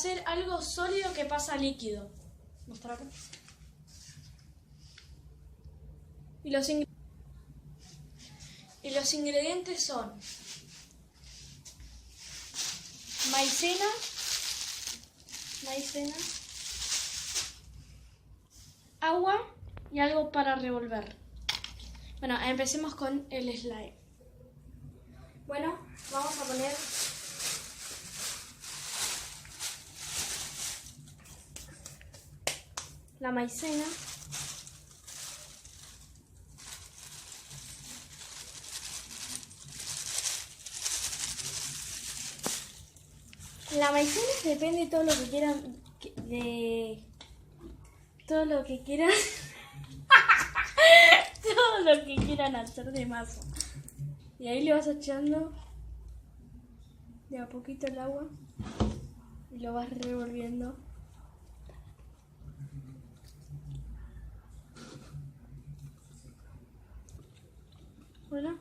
hacer algo sólido que pasa a líquido. Mostrar acá. Y los ingredientes son maicena, agua y algo para revolver. Bueno, empecemos con el slime. Bueno, vamos a poner la maicena. La maicena depende de todo lo que quieran, todo lo que quieran, todo lo que quieran hacer de masa. Y ahí le vas echando de a poquito el agua y lo vas revolviendo. Bueno,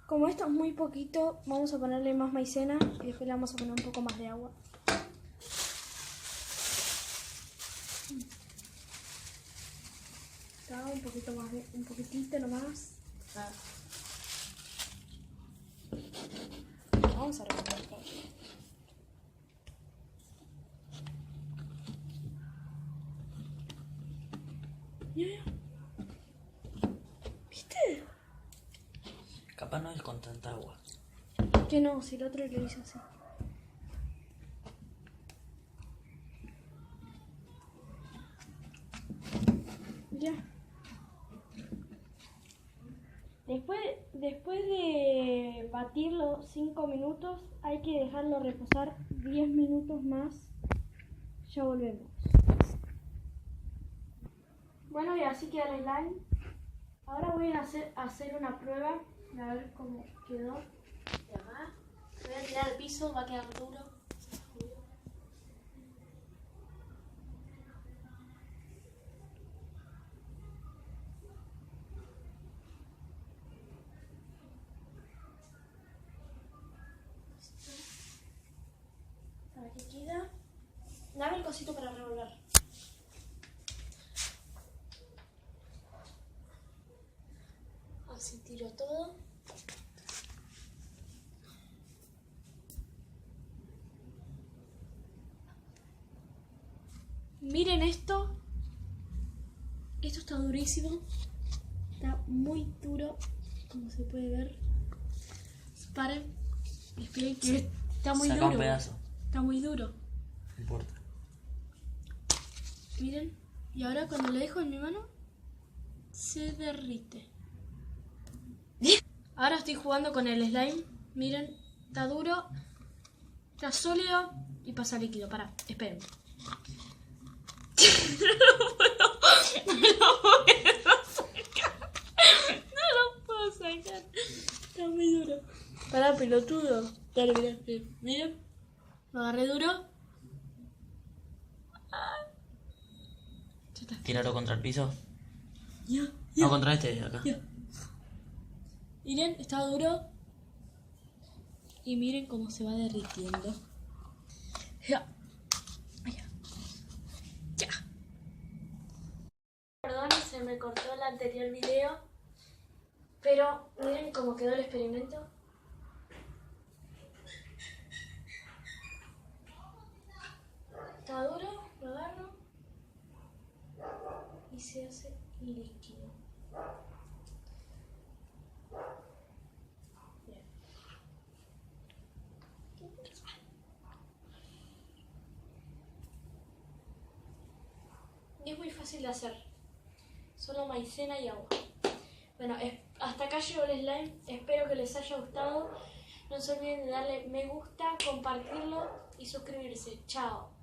como esto es muy poquito, vamos a ponerle más maicena y después le vamos a poner un poco más de agua. Un poquito más, un poquitito nomás. Vamos a revolver todo. Mira. ¿Viste? Capaz no es con tanta agua. Que no, si el otro lo hizo así. Ya. Después de batirlo 5 minutos, hay que dejarlo reposar 10 minutos más. Ya volvemos. Bueno, y así queda el slime. Ahora voy a hacer una prueba. A ver cómo quedó. Voy a tirar al piso, va a quedar duro. A ver qué queda. Dame el cosito para revolver. Así tiro todo. Miren esto. Esto está durísimo. Está muy duro, como se puede ver. Paren. Esperen que está muy Saca duro. un pedazo. Está muy duro. No importa. Miren. Y ahora cuando lo dejo en mi mano, se derrite. Ahora estoy jugando con el slime. Miren, está duro, está sólido y pasa líquido. Pará, esperen. No lo puedo sacar. Está muy duro. Pará, pelotudo. Dale, mirá, miren. Lo agarré duro. Ya está. Tíralo contra el piso. Ya. No, contra este de acá. Ya. Miren, está duro. Y miren cómo se va derritiendo. Ya. Ya. Perdón, se me cortó el anterior video. Pero miren cómo quedó el experimento. Está duro, lo agarro. Y se hace líquido. Y es muy fácil de hacer. Solo maicena y agua. Bueno, hasta acá llegó el slime. Espero que les haya gustado. No se olviden de darle me gusta, compartirlo y suscribirse. Chao.